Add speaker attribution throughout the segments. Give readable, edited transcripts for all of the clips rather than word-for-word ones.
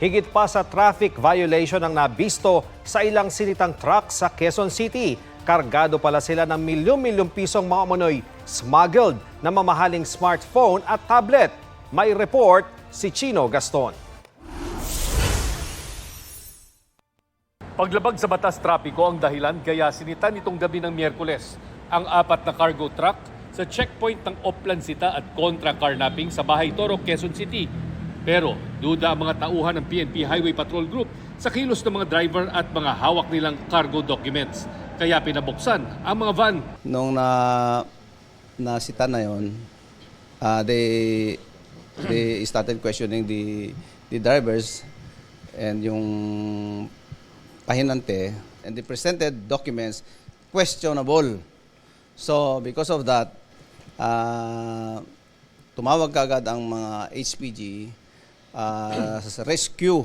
Speaker 1: Higit pa sa traffic violation ang nabisto sa ilang sinitang truck sa Quezon City. Kargado pala sila ng milyon-milyong pisong mga umano'y smuggled na mamahaling smartphone at tablet. May report si Chino Gaston.
Speaker 2: Paglabag sa batas trapiko ang dahilan kaya sinitan itong gabi ng Miyerkules ang 4 na cargo truck sa checkpoint ng Oplan Sita at Contra Carnapping sa Bahay Toro, Quezon City. Pero duda ang mga tauhan ng PNP Highway Patrol Group sa kilos ng mga driver at mga hawak nilang cargo documents. Kaya pinabuksan ang mga van.
Speaker 3: Nung nasita na yon, they started questioning the drivers and yung pahinante, and they presented documents questionable. So because of that, tumawag kaagad ang mga HPG sa rescue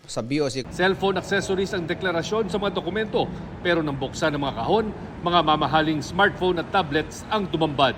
Speaker 3: sa BOC.
Speaker 2: Cellphone accessories ang deklarasyon sa mga dokumento pero nang buksan ng mga kahon, mga mamahaling smartphone at tablets ang tumambad.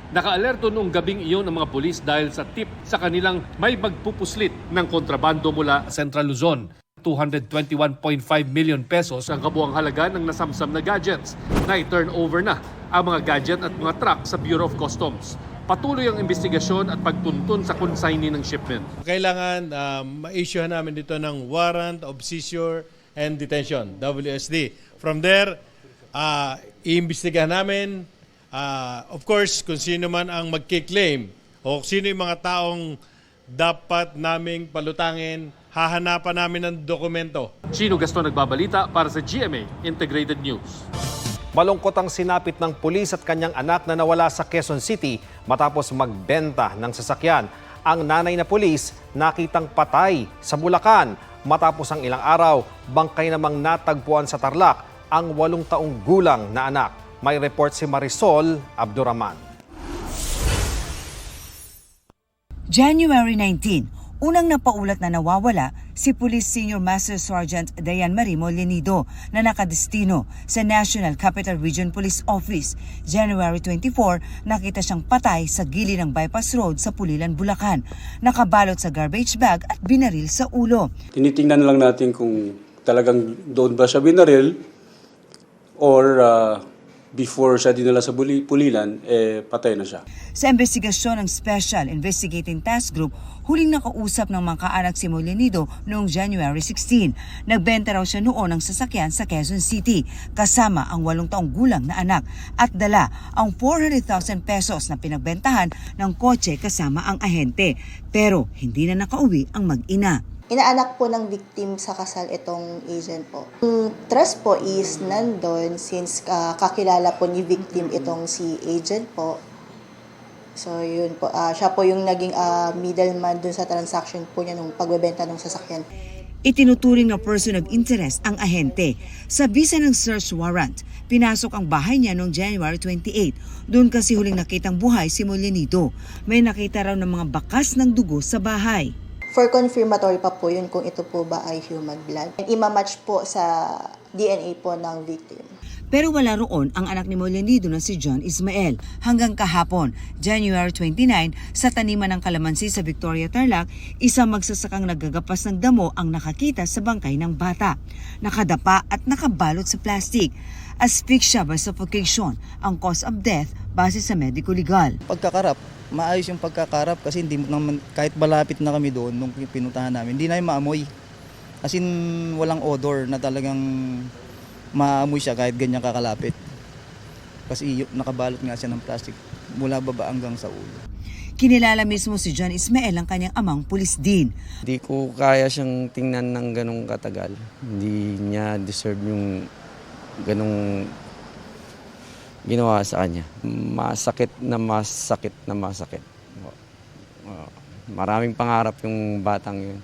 Speaker 2: Naka-alerto noong gabing iyon ang mga pulis dahil sa tip sa kanilang may magpupuslit ng kontrabando mula Central Luzon. 221.5 million pesos ang kabuang halaga ng nasamsam na gadgets na i-turn over na ang mga gadget at mga truck sa Bureau of Customs. Patuloy ang investigasyon at pagtuntun sa consignee ng shipment.
Speaker 4: Kailangan ma-issuehan namin dito ng Warrant of Seizure and Detention, WSD. From there, iimbestigahan namin, of course, kung sino man ang magkiklaim o sino yung mga taong dapat naming palutangin, hahanapan namin ng dokumento.
Speaker 2: Chino Gaston nagbabalita para sa GMA Integrated News.
Speaker 1: Malungkot ang sinapit ng pulis at kanyang anak na nawala sa Quezon City matapos magbenta ng sasakyan. Ang nanay na pulis nakitang patay sa Bulacan. Matapos ang ilang araw, bangkay namang natagpuan sa Tarlac ang 8 taong gulang na anak. May report si Marisol Abduraman.
Speaker 5: January 19, unang napaulat na nawawala si Police Senior Master Sergeant Dayan Marimo Lenido na nakadestino sa National Capital Region Police Office. January 24, nakita siyang patay sa gilid ng bypass road sa Pulilan, Bulacan. Nakabalot sa garbage bag at binaril sa ulo.
Speaker 6: Tinitingnan lang natin kung talagang doon ba siya binaril or before siya dinala sa Pulilan, patay na siya.
Speaker 5: Sa investigasyon ng Special Investigating Task Group, huling nakausap ng mga kaanak si Molinido noong January 16. Nagbenta raw siya noon ng sasakyan sa Quezon City, kasama ang 8 taong gulang na anak at dala ang 400,000 pesos na pinagbentahan ng kotse kasama ang ahente. Pero hindi na nakauwi ang mag-ina.
Speaker 7: Inaanak po ng victim sa kasal itong agent po. Yung trust po is nandun since kakilala po ni victim itong si agent po. So yun po, siya po yung naging middleman dun sa transaction po niya nung pagbebenta ng sasakyan.
Speaker 5: Itinuturing na person of interest ang ahente. Sa bisa ng search warrant, pinasok ang bahay niya noong January 28. Doon kasi huling nakitang buhay si Molinito. May nakita raw ng mga bakas ng dugo sa bahay.
Speaker 7: For confirmatory pa po yun kung ito po ba ay human blood. Ima-match po sa DNA po ng victim.
Speaker 5: Pero wala roon ang anak ni Molinido na si John Ismael. Hanggang kahapon, January 29, sa taniman ng kalamansi sa Victoria, Tarlac, isang magsasakang naggagapas ng damo ang nakakita sa bangkay ng bata. Nakadapa at nakabalot sa plastic. Asphyxia by suffocation ang cause of death base sa medico legal.
Speaker 3: Pagkakarap, maayos yung pagkakarap kasi hindi naman, kahit malapit na kami doon nung pinuntahan namin, hindi namin maamoy. As in, walang odor na talagang maamoy siya kahit ganyan kakalapit. Kasi nakabalot nga siya ng plastic mula baba hanggang sa ulo.
Speaker 5: Kinilala mismo si John Ismael ang kanyang amang pulis din.
Speaker 8: Hindi ko kaya siyang tingnan ng ganong katagal. Hindi niya deserve yung ganong ginawa sa kanya. Masakit na masakit na masakit. Maraming pangarap yung batang yun.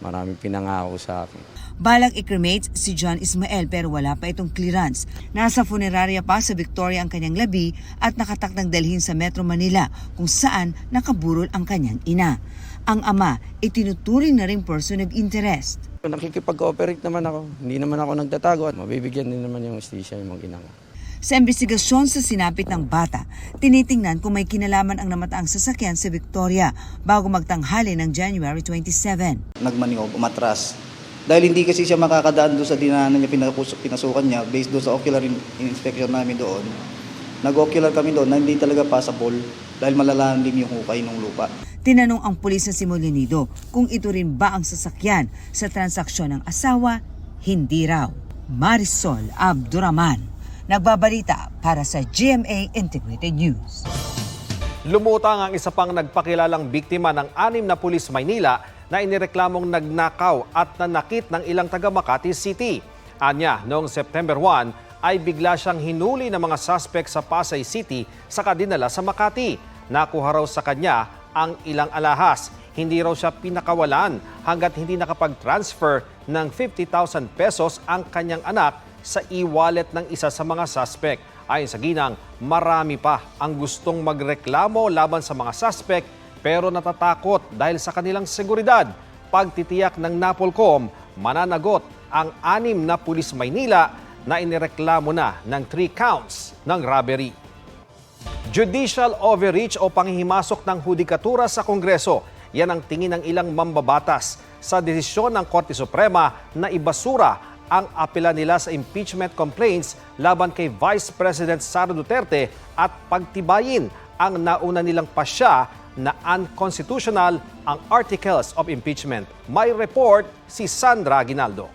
Speaker 8: Maraming pinangako sa akin.
Speaker 5: Balak i-cremate si John Ismael pero wala pa itong clearance. Nasa funeraria pa sa Victoria ang kanyang labi at nakatakdang dalhin sa Metro Manila kung saan nakaburol ang kanyang ina. Ang ama, itinuturing na rin person of interest.
Speaker 8: Nakikipag-cooperate naman ako. Hindi naman ako nagtatago. Mabibigyan din naman yung hustisya yung mga ina ko.
Speaker 5: Sa investigasyon sa sinapit ng bata, tinitingnan kung may kinalaman ang namataang sasakyan sa Victoria bago magtanghali ng January 27.
Speaker 3: Nagmaniob, umatras. Dahil hindi kasi siya makakadaan doon sa dinaanan niya, pinasukan niya, based doon sa ocular inspection namin doon. Nag-ocular kami doon na hindi talaga passable dahil malalalim yung hukay ng lupa.
Speaker 5: Tinanong ang pulis na si Molinido kung ito rin ba ang sasakyan sa transaksyon ng asawa, hindi raw. Marisol Abduraman, nagbabalita para sa GMA Integrated News.
Speaker 1: Lumutang ang isa pang nagpakilalang biktima ng 6 na pulis Maynila na inireklamong nagnakaw at nanakit ng ilang taga Makati City. Anya, noong September 1 ay bigla siyang hinuli ng mga suspect sa Pasay City saka dinala sa Makati. Nakuha raw sa kanya ang ilang alahas. Hindi raw siya pinakawalan hanggat hindi nakapag-transfer ng 50,000 pesos ang kanyang anak sa e-wallet ng isa sa mga suspect. Ayon sa ginang, marami pa ang gustong magreklamo laban sa mga suspect pero natatakot dahil sa kanilang seguridad. Pagtitiyak ng Napolcom, mananagot ang 6 na pulis Maynila na inireklamo na ng 3 counts ng robbery. Judicial overreach o panghihimasok ng hudikatura sa Kongreso. Yan ang tingin ng ilang mambabatas sa desisyon ng Korte Suprema na ibasura ang apela nila sa impeachment complaints laban kay Vice President Sara Duterte at pagtibayin ang nauna nilang pasya na unconstitutional ang articles of impeachment. May report si Sandra Aguinaldo.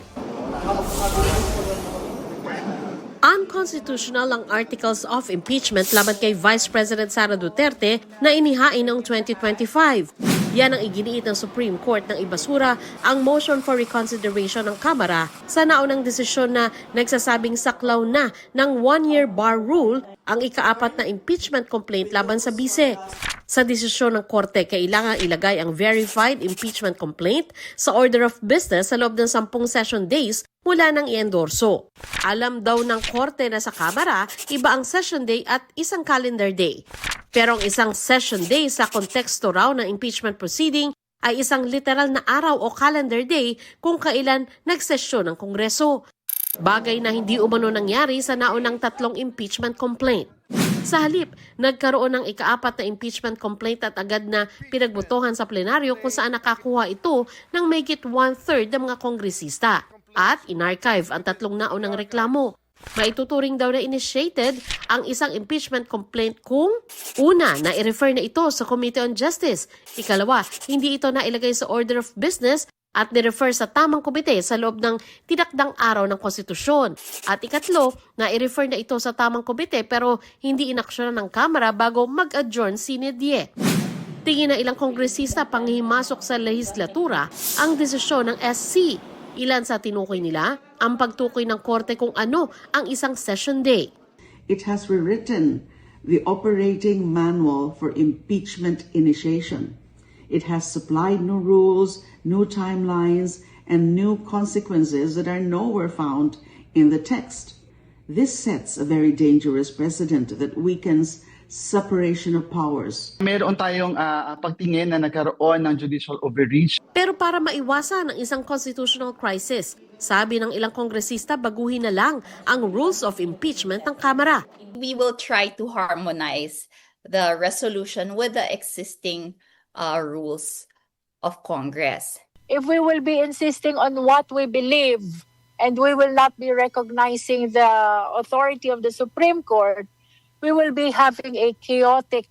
Speaker 9: Unconstitutional ang articles of impeachment laban kay Vice President Sara Duterte na inihain noong 2025. Yan ang iginiit ng Supreme Court ng ibasura ang motion for reconsideration ng Kamara sa naunang desisyon na nagsasabing saklaw na ng 1-year bar rule ang ika-4 na impeachment complaint laban sa bise. Sa desisyon ng Korte, kailangan ilagay ang verified impeachment complaint sa order of business sa loob ng 10 session days mula nang i-endorso. Alam daw ng Korte na sa Kamara, iba ang session day at isang calendar day. Pero ang isang session day sa konteksto raw ng impeachment proceeding ay isang literal na araw o calendar day kung kailan nagsesyon ng Kongreso. Bagay na hindi umano nangyari sa naunang 3 impeachment complaint. Sa halip, nagkaroon ng ika-4 na impeachment complaint at agad na pinagbotohan sa plenaryo kung saan nakakuha ito ng mahigit 1/3 ng mga kongresista. At inarchive ang 3 naunang reklamo. Maituturing daw na initiated ang isang impeachment complaint kung una, na i-refer na ito sa Committee on Justice. Ikalawa, hindi ito na ilagay sa order of business at ni-refer sa tamang komite sa loob ng tinakdang araw ng konstitusyon. At ikatlo, na i-refer na ito sa tamang komite pero hindi inaksyonan ng Kamara bago mag-adjourn sine die. Tingin na ilang kongresista panghihimasok sa lehislatura ang desisyon ng SC. Ilan sa tinukoy nila ang pagtukoy ng Korte kung ano ang isang session day.
Speaker 10: It has rewritten the operating manual for impeachment initiation. It has supplied new rules, new timelines, and new consequences that are nowhere found in the text. This sets a very dangerous precedent that weakens separation of powers.
Speaker 11: Meron tayong pagtingin na nagkaroon ng judicial overreach.
Speaker 9: Pero para maiwasan ang isang constitutional crisis, sabi ng ilang kongresista baguhin na lang ang rules of impeachment ng Kamara.
Speaker 12: We will try to harmonize the resolution with the existing rules of Congress.
Speaker 13: If we will be insisting on what we believe and we will not be recognizing the authority of the Supreme Court, we will be having a chaotic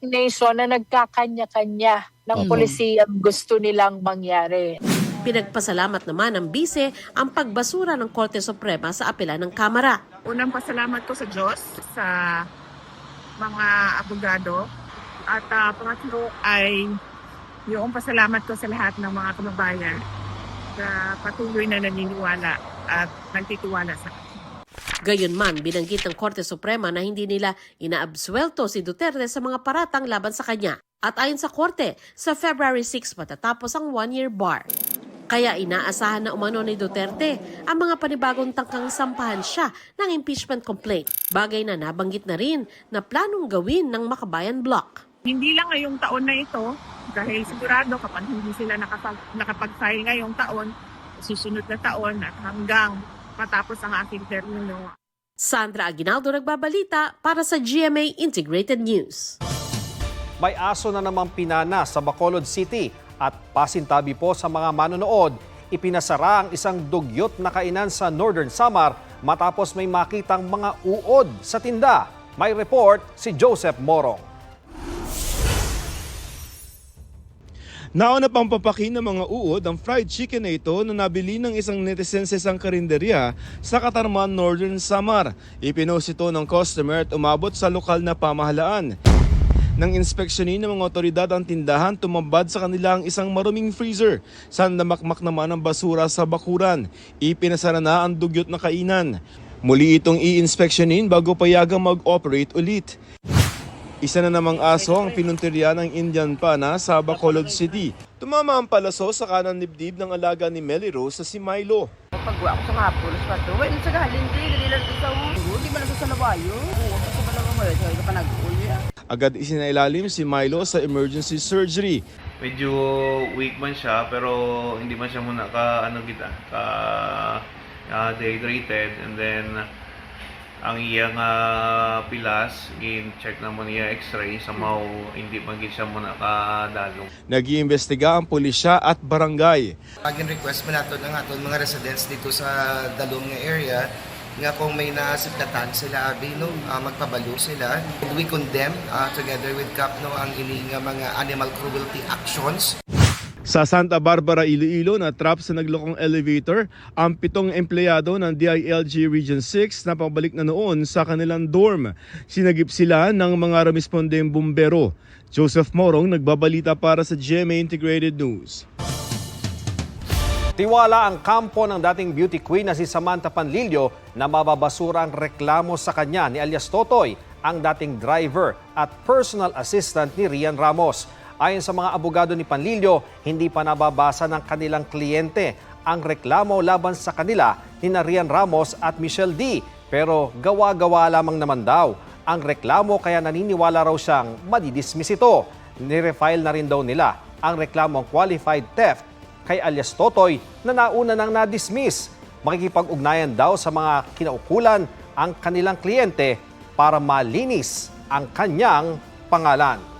Speaker 13: nation na nagkakanya-kanya ng polisiyang gusto nilang mangyari.
Speaker 9: Pinagpasalamat naman ng bise ang pagbasura ng Korte Suprema sa apela ng Kamara.
Speaker 14: Unang pasalamat ko sa Diyos, sa mga abogado, at pangatlo ay yung pasalamat ko sa lahat ng mga kababayan na patuloy na naniniwala at nagtitiwala sa akin.
Speaker 9: Gayunman, binanggit ng Korte Suprema na hindi nila inaabsuelto si Duterte sa mga paratang laban sa kanya. At ayon sa Korte, sa February 6 matatapos ang 1-year bar. Kaya inaasahan na umano ni Duterte ang mga panibagong tangkang sampahan siya ng impeachment complaint. Bagay na nabanggit na rin na planong gawin ng Makabayan Bloc.
Speaker 14: Hindi lang ngayong taon na ito, dahil sigurado kapag hindi sila nakapag-file ngayong taon, susunod na taon at hanggang matapos ang aking termino,
Speaker 9: Sandra Aguinaldo nagbabalita para sa GMA Integrated News.
Speaker 1: May aso na namang pinana sa Bacolod City at pasintabi po sa mga manonood, ipinasara ang isang dugyot na kainan sa Northern Samar matapos may makitang mga uod sa tinda. May report si Joseph Morong.
Speaker 15: Nauna pang papakin ng mga uod ang fried chicken na ito na nabili ng isang netizen sa isang karinderya sa Katarman, Northern Samar. Ipinost ito ng customer at umabot sa lokal na pamahalaan. Nang inspeksyonin ng mga otoridad ang tindahan, tumambad sa kanila ang isang maruming freezer. Saan namakmak naman ang basura sa bakuran. Ipinasara na ang dugyot na kainan. Muli itong i-inspeksyonin bago payagang mag-operate ulit. Isa na namang aso ang pinuntirya ng Indian Pana sa Bacolod City. Tumama ang palaso sa kanang dibdib ng alaga ni Melly Rose sa si Milo.
Speaker 16: Pagwa ako sa hapon, sa pato, wala sa galing, hindi lang sa ulo, hindi man sa labayo. Oo, sa balang mo, sa panag-ulo.
Speaker 15: Agad isinailalim si Milo sa emergency surgery.
Speaker 17: Medyo weak man siya pero hindi man siya muna dehydrated, and then ang iyang pilas in-check na mo niya x-ray somehow hindi man siya muna kadalong.
Speaker 15: Nag-iimbestiga ang pulisya at barangay.
Speaker 18: Agin request mo nato ng aton mga residents dito sa dalong nga area nga kung may nasiptatan sila magpabalo sila. We condemn together with CAP ang ini nga mga animal cruelty actions.
Speaker 15: Sa Santa Barbara, Iloilo, na-trap sa naglokong elevator ang 7 empleyado ng DILG Region 6 na pabalik na noon sa kanilang dorm. Sinagip sila ng mga respondeng bumbero. Joseph Morong nagbabalita para sa GMA Integrated News.
Speaker 1: Tiwala ang kampo ng dating beauty queen na si Samantha Panlilio na mababasura ang reklamo sa kanya ni alias Totoy, ang dating driver at personal assistant ni Rian Ramos. Ayon sa mga abogado ni Panlilio, hindi pa nababasa ng kanilang kliyente ang reklamo laban sa kanila ni Rian Ramos at Michelle D. Pero gawa-gawa lamang naman daw ang reklamo kaya naniniwala raw siyang madidismiss ito. Nirefile na rin daw nila ang reklamong qualified theft kay alias Totoy na nauna nang na-dismiss. Makikipag-ugnayan daw sa mga kinaukulan ang kanilang kliyente para malinis ang kanyang pangalan.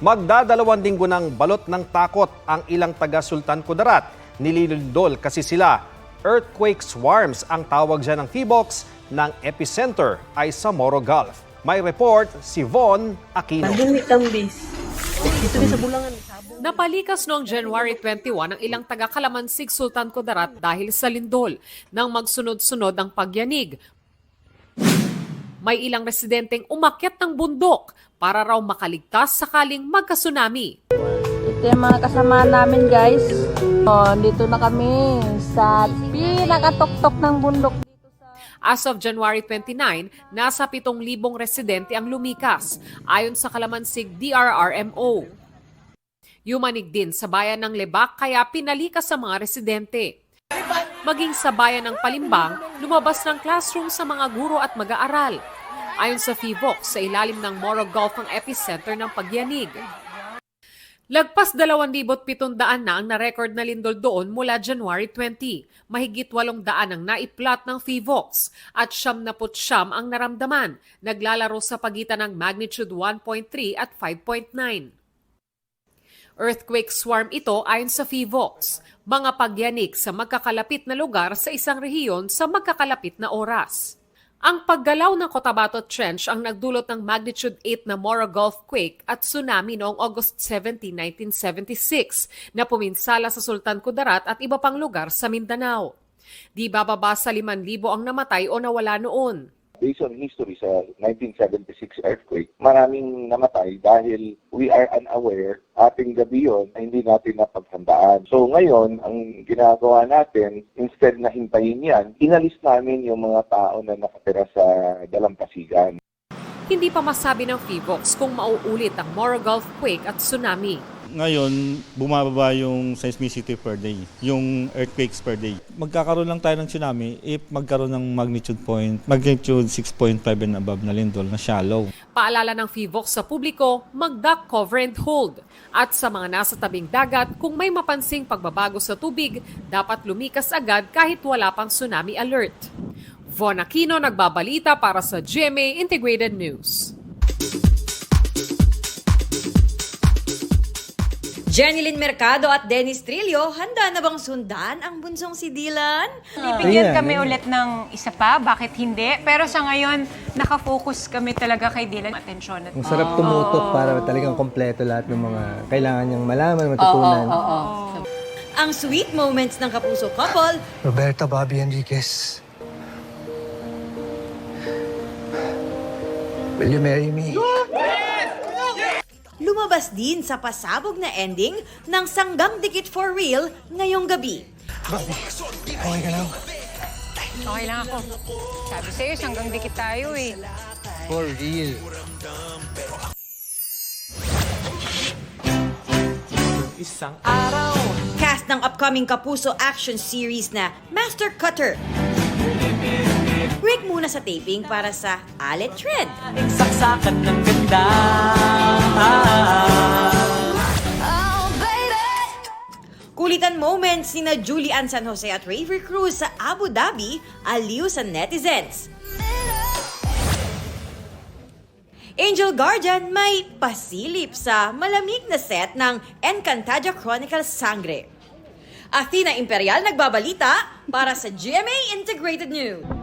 Speaker 1: Magdadalawang linggo ng balot ng takot ang ilang taga Sultan Kudarat. Nililindol kasi sila. Earthquake swarms ang tawag dyan ng PHIVOLCS ng epicenter ay sa Moro Gulf. May report si Von Aquino.
Speaker 19: Napalikas noong January 21 ang ilang taga Kalamansig, Sultan Kudarat dahil sa lindol nang magsunod-sunod ang pagyanig. May ilang residenteng umakyat ng bundok para raw makaligtas sakaling magka-tsunami.
Speaker 20: Ito yung mga kasama namin guys. Dito na kami sa pinakatuktok ng bundok.
Speaker 19: As of January 29, nasa 7,000 residente ang lumikas ayon sa Kalamansig DRRMO. Yumanig din sa bayan ng Lebak kaya pinalikas sa mga residente. Maging sa bayan ng Palimbang, lumabas ng classroom sa mga guro at mag-aaral. Ayon sa PHIVOLCS, sa ilalim ng Moro Gulf ang epicenter ng pagyanig. Lagpas 2,700 na ang na-record na lindol doon mula January 20. Mahigit 800 ang naiplat ng PHIVOLCS at 79 ang naramdaman, naglalaro sa pagitan ng magnitude 1.3 at 5.9. Earthquake swarm ito ayon sa PHIVOLCS, mga pagyanig sa magkakalapit na lugar sa isang rehiyon sa magkakalapit na oras. Ang paggalaw ng Cotabato Trench ang nagdulot ng magnitude 8 na Moro Gulf quake at tsunami noong August 17, 1976 na puminsala sa Sultan Kudarat at iba pang lugar sa Mindanao. Di bababa sa 5,000 ang namatay o nawala noon.
Speaker 21: Based on history sa 1976 earthquake, maraming namatay dahil we are unaware. Ating gabi yun na hindi natin napaghandaan. So ngayon, ang ginagawa natin, instead na hintayin yan, inalis namin yung mga tao na nakatira sa dalampasigan.
Speaker 19: Hindi pa masabi ng PHIVOLCS kung mauulit ang Moro Gulf quake at tsunami.
Speaker 4: ngayon, bumababa yung seismicity per day, yung earthquakes per day. Magkakaroon lang tayo ng tsunami if magkaroon ng magnitude 6.5 and above na lindol na shallow.
Speaker 19: Paalala ng FIVOX sa publiko, mag-duck cover and hold. At sa mga nasa tabing dagat, kung may mapansing pagbabago sa tubig, dapat lumikas agad kahit wala pang tsunami alert. Von Aquino nagbabalita para sa GMA Integrated News.
Speaker 22: Jenilyn Mercado at Dennis Trillo, handa na bang sundan ang bunsong si Dylan?
Speaker 23: Bibigyan kami ulit ng isa pa, bakit hindi? Pero sa ngayon, nakafocus kami talaga kay Dylan. Atensyon.
Speaker 24: Ang sarap tumutok para talagang kompleto lahat ng mga kailangan niyang malaman, matutunan.
Speaker 22: Ang sweet moments ng kapuso couple,
Speaker 24: Roberta Bobby Enriquez, will you marry me?
Speaker 22: lumabas din sa pasabog na ending ng Sanggang Dikit for Real ngayong gabi.
Speaker 24: Okay ka lang?
Speaker 23: Okay lang ako. Sabi sa'yo, sanggang dikit tayo eh.
Speaker 24: For real.
Speaker 22: Isang araw. Cast ng upcoming Kapuso action series na Master Cutter. Break muna sa taping para sa Alet Thread.
Speaker 25: Saksakan ng ganda.
Speaker 22: Kulitan moments ni Julie Ann San Jose at Raver Cruz sa Abu Dhabi, aliw sa netizens. Angel Guardian may pasilip sa malamig na set ng Encantadia Chronicles Sangre. Athena Imperial nagbabalita para sa GMA Integrated News.